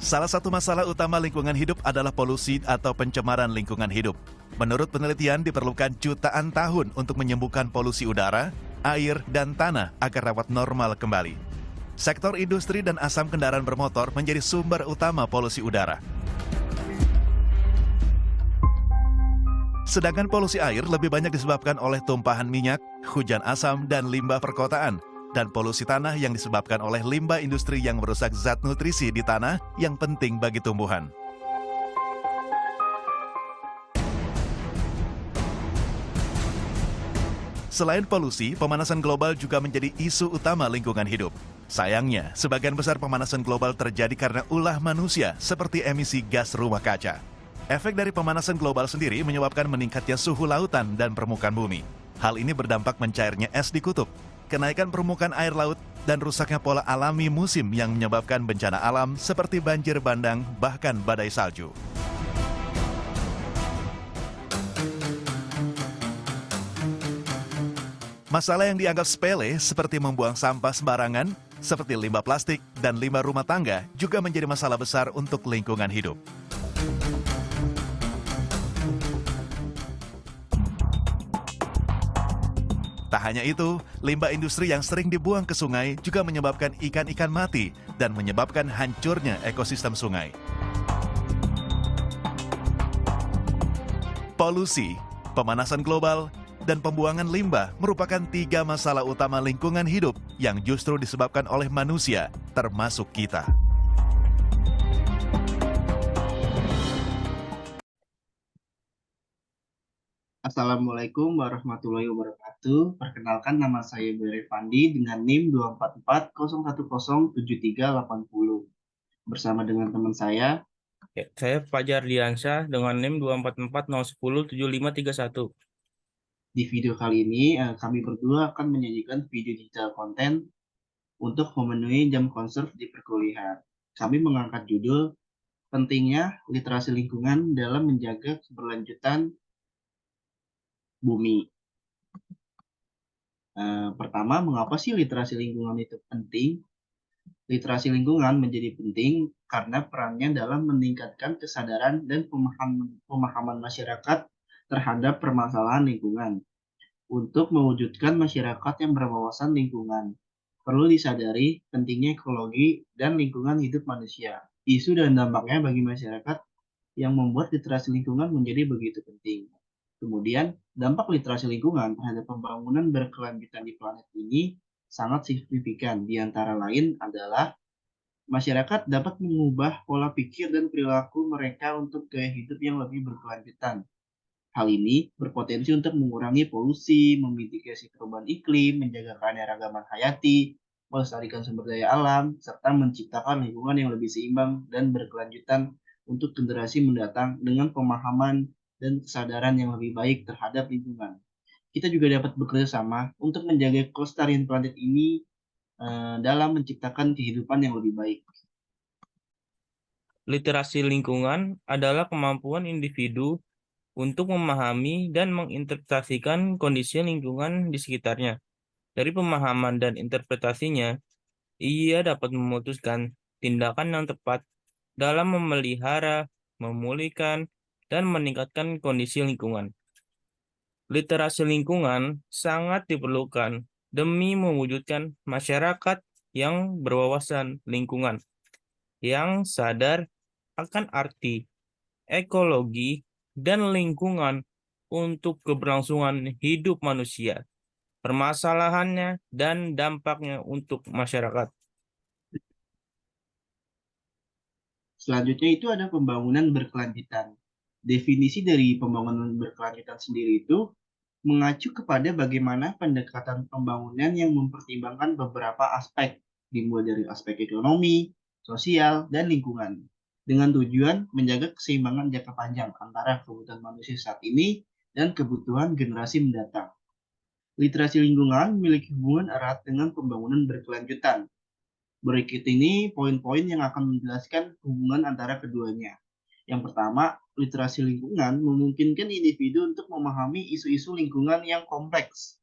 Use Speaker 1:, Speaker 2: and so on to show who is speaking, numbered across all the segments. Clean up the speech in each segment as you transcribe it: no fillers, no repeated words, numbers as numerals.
Speaker 1: Salah satu masalah utama lingkungan hidup adalah polusi atau pencemaran lingkungan hidup. Menurut penelitian, diperlukan jutaan tahun untuk menyembuhkan polusi udara, air, dan tanah agar dapat normal kembali. Sektor industri dan asam kendaraan bermotor menjadi sumber utama polusi udara. Sedangkan polusi air lebih banyak disebabkan oleh tumpahan minyak, hujan asam, dan limbah perkotaan. Dan polusi tanah yang disebabkan oleh limbah industri yang merusak zat nutrisi di tanah yang penting bagi tumbuhan. Selain polusi, pemanasan global juga menjadi isu utama lingkungan hidup. Sayangnya, sebagian besar pemanasan global terjadi karena ulah manusia seperti emisi gas rumah kaca. Efek dari pemanasan global sendiri menyebabkan meningkatnya suhu lautan dan permukaan bumi. Hal ini berdampak mencairnya es di kutub, kenaikan permukaan air laut, dan rusaknya pola alami musim yang menyebabkan bencana alam seperti banjir bandang, bahkan badai salju. Masalah yang dianggap sepele seperti membuang sampah sembarangan, seperti limbah plastik dan limbah rumah tangga juga menjadi masalah besar untuk lingkungan hidup. Tak hanya itu, limbah industri yang sering dibuang ke sungai juga menyebabkan ikan-ikan mati dan menyebabkan hancurnya ekosistem sungai. Polusi, pemanasan global, dan pembuangan limbah merupakan 3 masalah utama lingkungan hidup yang justru disebabkan oleh manusia, termasuk kita.
Speaker 2: Assalamualaikum warahmatullahi wabarakatuh. Perkenalkan, nama saya Boy Fandi dengan NIM 244017380. Bersama dengan teman saya.
Speaker 3: Ya, saya Fajar Diansyah dengan NIM 24401107531.
Speaker 2: Di video kali ini kami berdua akan menyajikan video digital konten untuk memenuhi jam konserv di perkuliahan. Kami mengangkat judul pentingnya literasi lingkungan dalam menjaga keberlanjutan bumi. Pertama, mengapa sih literasi lingkungan itu penting? Literasi lingkungan menjadi penting karena perannya dalam meningkatkan kesadaran dan pemahaman masyarakat terhadap permasalahan lingkungan. Untuk mewujudkan masyarakat yang berwawasan lingkungan, perlu disadari pentingnya ekologi dan lingkungan hidup manusia. Isu dan dampaknya bagi masyarakat yang membuat literasi lingkungan menjadi begitu penting. Kemudian, dampak literasi lingkungan terhadap pembangunan berkelanjutan di planet ini sangat signifikan. Di antara lain adalah masyarakat dapat mengubah pola pikir dan perilaku mereka untuk gaya hidup yang lebih berkelanjutan. Hal ini berpotensi untuk mengurangi polusi, memitigasi perubahan iklim, menjaga keanekaragaman hayati, melestarikan sumber daya alam, serta menciptakan lingkungan yang lebih seimbang dan berkelanjutan untuk generasi mendatang dengan pemahaman dan kesadaran yang lebih baik terhadap lingkungan. Kita juga dapat bekerja sama untuk menjaga kelestarian planet ini dalam menciptakan kehidupan yang lebih baik.
Speaker 3: Literasi lingkungan adalah kemampuan individu untuk memahami dan menginterpretasikan kondisi lingkungan di sekitarnya. Dari pemahaman dan interpretasinya, ia dapat memutuskan tindakan yang tepat dalam memelihara, memulihkan, dan meningkatkan kondisi lingkungan. Literasi lingkungan sangat diperlukan demi mewujudkan masyarakat yang berwawasan lingkungan, yang sadar akan arti, ekologi, dan lingkungan untuk keberlangsungan hidup manusia, permasalahannya, dan dampaknya untuk masyarakat.
Speaker 2: Selanjutnya itu ada pembangunan berkelanjutan. Definisi dari pembangunan berkelanjutan sendiri itu mengacu kepada bagaimana pendekatan pembangunan yang mempertimbangkan beberapa aspek, dimulai dari aspek ekonomi, sosial, dan lingkungan, dengan tujuan menjaga keseimbangan jangka panjang antara kebutuhan manusia saat ini dan kebutuhan generasi mendatang. Literasi lingkungan memiliki hubungan erat dengan pembangunan berkelanjutan. Berikut ini poin-poin yang akan menjelaskan hubungan antara keduanya. Yang pertama, literasi lingkungan memungkinkan individu untuk memahami isu-isu lingkungan yang kompleks,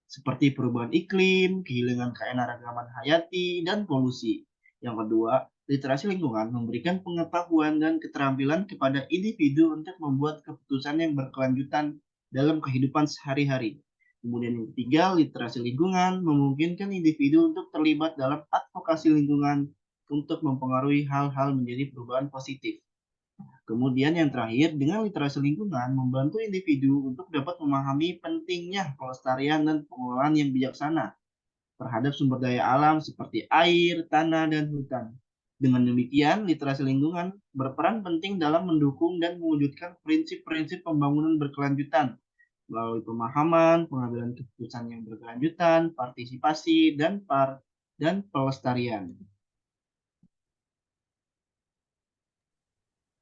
Speaker 2: seperti perubahan iklim, kehilangan keanekaragaman hayati, dan polusi. Yang kedua, Literasi lingkungan memberikan pengetahuan dan keterampilan kepada individu untuk membuat keputusan yang berkelanjutan dalam kehidupan sehari-hari. Kemudian yang ketiga, literasi lingkungan memungkinkan individu untuk terlibat dalam advokasi lingkungan untuk mempengaruhi hal-hal menjadi perubahan positif. Kemudian yang terakhir, dengan literasi lingkungan membantu individu untuk dapat memahami pentingnya pelestarian dan pengelolaan yang bijaksana terhadap sumber daya alam seperti air, tanah, dan hutan. Dengan demikian, literasi lingkungan berperan penting dalam mendukung dan mewujudkan prinsip-prinsip pembangunan berkelanjutan melalui pemahaman, pengambilan keputusan yang berkelanjutan, partisipasi, dan pelestarian.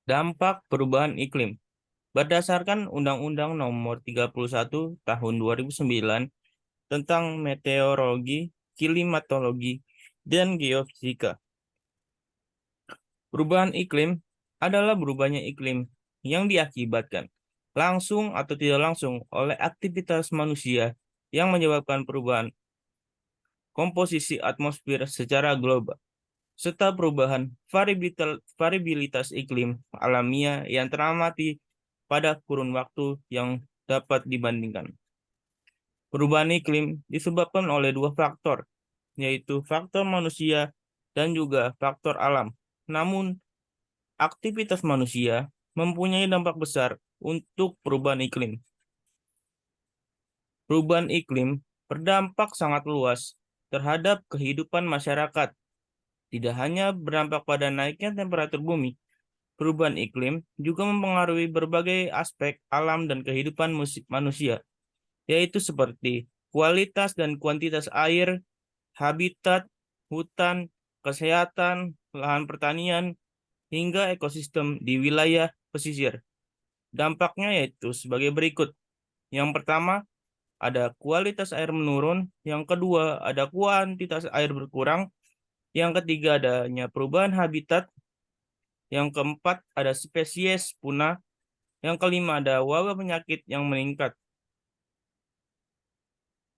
Speaker 3: Dampak perubahan iklim. Berdasarkan Undang-Undang Nomor 31 Tahun 2009 tentang meteorologi, klimatologi, dan geofisika. Perubahan iklim adalah berubahnya iklim yang diakibatkan langsung atau tidak langsung oleh aktivitas manusia yang menyebabkan perubahan komposisi atmosfer secara global, serta perubahan variabilitas iklim alamiah yang teramati pada kurun waktu yang dapat dibandingkan. Perubahan iklim disebabkan oleh dua faktor, yaitu faktor manusia dan juga faktor alam. Namun, aktivitas manusia mempunyai dampak besar untuk perubahan iklim. Perubahan iklim berdampak sangat luas terhadap kehidupan masyarakat. Tidak hanya berdampak pada naiknya temperatur bumi, perubahan iklim juga mempengaruhi berbagai aspek alam dan kehidupan manusia, yaitu seperti kualitas dan kuantitas air, habitat, hutan, kesehatan, lahan pertanian, hingga ekosistem di wilayah pesisir. Dampaknya yaitu sebagai berikut. Yang pertama, ada kualitas air menurun. Yang kedua, ada kuantitas air berkurang. Yang ketiga, adanya perubahan habitat. Yang keempat, ada spesies punah. Yang kelima, ada wabah penyakit yang meningkat.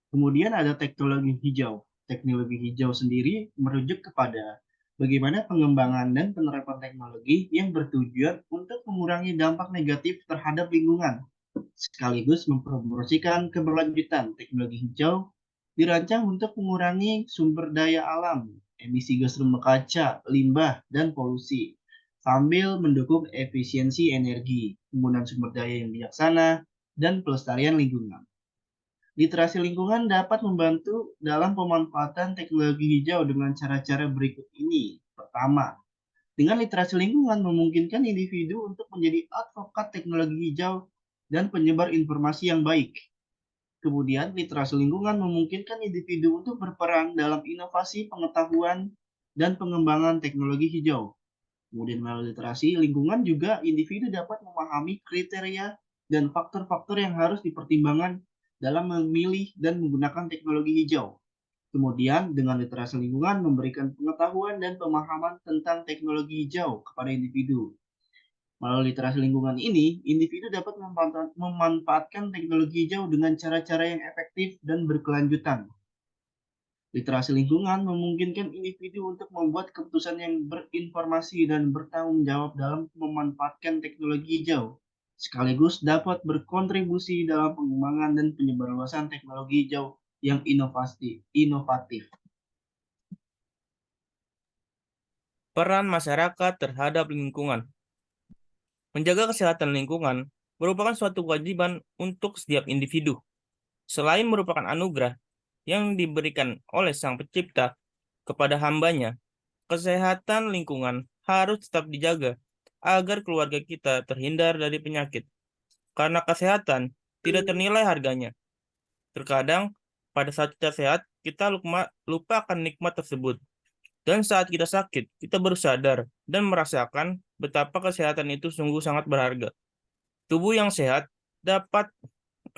Speaker 2: Kemudian ada teknologi hijau. Teknologi hijau sendiri merujuk kepada bagaimana pengembangan dan penerapan teknologi yang bertujuan untuk mengurangi dampak negatif terhadap lingkungan, sekaligus mempromosikan keberlanjutan. Teknologi hijau dirancang untuk mengurangi sumber daya alam, emisi gas rumah kaca, limbah, dan polusi, sambil mendukung efisiensi energi, penggunaan sumber daya yang bijaksana, dan pelestarian lingkungan. Literasi lingkungan dapat membantu dalam pemanfaatan teknologi hijau dengan cara-cara berikut ini. Pertama, dengan literasi lingkungan memungkinkan individu untuk menjadi advokat teknologi hijau dan penyebar informasi yang baik. Kemudian, literasi lingkungan memungkinkan individu untuk berperan dalam inovasi pengetahuan dan pengembangan teknologi hijau. Kemudian, melalui literasi lingkungan juga individu dapat memahami kriteria dan faktor-faktor yang harus dipertimbangkan dalam memilih dan menggunakan teknologi hijau. Kemudian, dengan literasi lingkungan memberikan pengetahuan dan pemahaman tentang teknologi hijau kepada individu. Melalui literasi lingkungan ini, individu dapat memanfaatkan teknologi hijau dengan cara-cara yang efektif dan berkelanjutan. Literasi lingkungan memungkinkan individu untuk membuat keputusan yang berinformasi dan bertanggung jawab dalam memanfaatkan teknologi hijau, sekaligus dapat berkontribusi dalam pengembangan dan penyebarluasan teknologi hijau yang inovatif.
Speaker 3: Peran masyarakat terhadap lingkungan. Menjaga kesehatan lingkungan merupakan suatu kewajiban untuk setiap individu. Selain merupakan anugerah yang diberikan oleh Sang Pencipta kepada hambanya, kesehatan lingkungan harus tetap dijaga agar keluarga kita terhindar dari penyakit. Karena kesehatan tidak ternilai harganya. Terkadang pada saat kita sehat, kita lupa akan nikmat tersebut. Dan saat kita sakit, kita baru sadar dan merasakan betapa kesehatan itu sungguh sangat berharga. Tubuh yang sehat dapat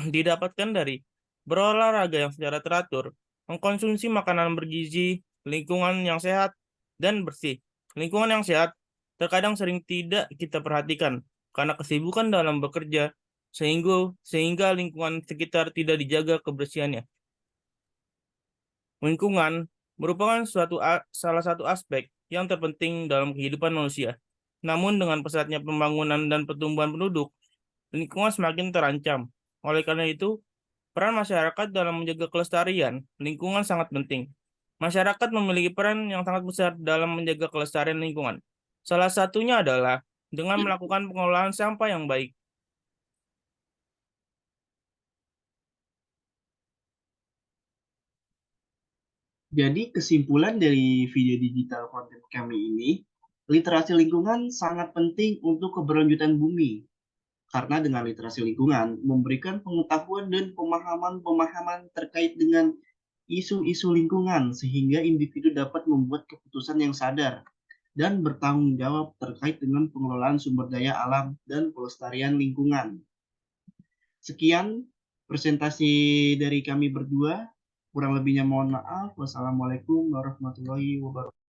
Speaker 3: didapatkan dari berolahraga yang secara teratur, mengkonsumsi makanan bergizi, lingkungan yang sehat dan bersih. Lingkungan yang sehat terkadang sering tidak kita perhatikan karena kesibukan dalam bekerja sehingga lingkungan sekitar tidak dijaga kebersihannya. Lingkungan merupakan salah satu aspek yang terpenting dalam kehidupan manusia. Namun dengan pesatnya pembangunan dan pertumbuhan penduduk, lingkungan semakin terancam. Oleh karena itu, peran masyarakat dalam menjaga kelestarian lingkungan sangat penting. Masyarakat memiliki peran yang sangat besar dalam menjaga kelestarian lingkungan. Salah satunya adalah dengan melakukan pengelolaan sampah yang baik.
Speaker 2: Jadi kesimpulan dari video digital konten kami ini, literasi lingkungan sangat penting untuk keberlanjutan bumi. Karena dengan literasi lingkungan memberikan pengetahuan dan pemahaman-pemahaman terkait dengan isu-isu lingkungan sehingga individu dapat membuat keputusan yang sadar dan bertanggung jawab terkait dengan pengelolaan sumber daya alam dan pelestarian lingkungan. Sekian presentasi dari kami berdua. Kurang lebihnya mohon maaf. Wassalamualaikum warahmatullahi wabarakatuh.